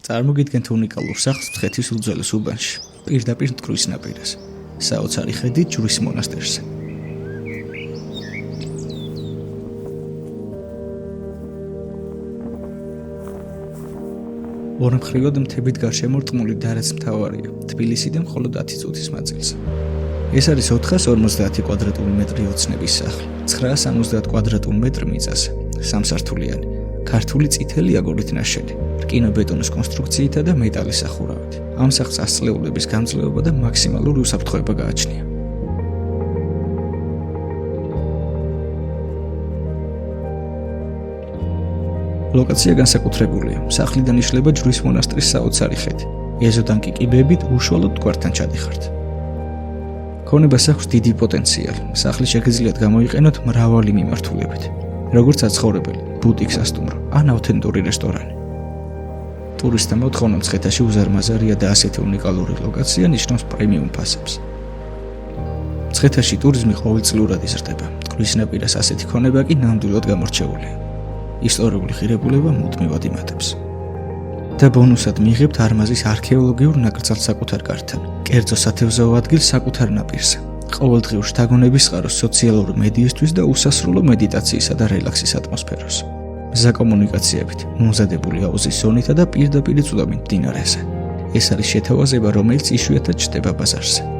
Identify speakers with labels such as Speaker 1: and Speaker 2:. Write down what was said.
Speaker 1: წარმოგიდგენთ უნიკალურ სახლს მცხეთის უძველეს უბანში, პირდაპირ მტკვრის ნაპირას, საოცარი ხედით ჯვრის მონასტერზე. ორი მხრივად მთებით გარშემორტყმული და რაც მთავარია, თბილისიდან მხოლოდ 10 წუთის მანძილზე. ეს არის 450 კვადრატული მეტრი ოცნების სახლი, 970 კვადრატულ მეტრ მიწაზე, სამსართულიანი, ქართული წითელი აგურით ნაშენი, რკინო-ბეტონის კონსტრუქციითა და მეტალის სახურავით. ამ სახლს ასწლეულების გამძლეობა და მაქსიმალური უსაფრთხოება გააჩნია. ლოკაცია განსაკუთრებულია. სახლიდან იშლება ჯვრის მონასტრის საოცარი ხედი. ეზოდან კი კიბეებით უშუალოდ მტკვართან ჩადიხართ. ქონება აქვს დიდი პოტენციალი. სახლი შეგიძლიათ გამოიყენოთ მრავალი მიმართულებით, როგორც საცხოვრებელი, ბუტიკ სასტუმრო ან ავთენტური რესტორანი. ტურისტთა მოთხოვნა მცხეთაში უზარმაზარია და ასეთი უნიკალური ლოკაცია ნიშნავს პრემიუმ ფასებს. მცხეთაში ტურიზმი ყოველწლიურად იზრდება. მტკვრის ნაპირას ასეთი ქონება კი ნამდვილად გამორჩეულია. ისტორიული ღირებულება მუდმივად იმატებს. და ბონუსად მიიღებთ არმაზის არქეოლოგიურ ნაკრძალს საკუთარ გართან, კერძო სათევზაო ადგილს საკუთარ ნაპირზე. ყოველდღიურ შთაგონების წყაროს სოციალური მედიისთვის და უსასრულო მედიტაციისა და რელაქსის ატმოსფეროს. მზა კომუნიკაციებით, მომზადებული აუზის ზონითა და პირდაპირ წვდომით მდინარეზე. ეს არის შეთავაზება, რომელიც იშვიათად ჩნდება ბაზარზე.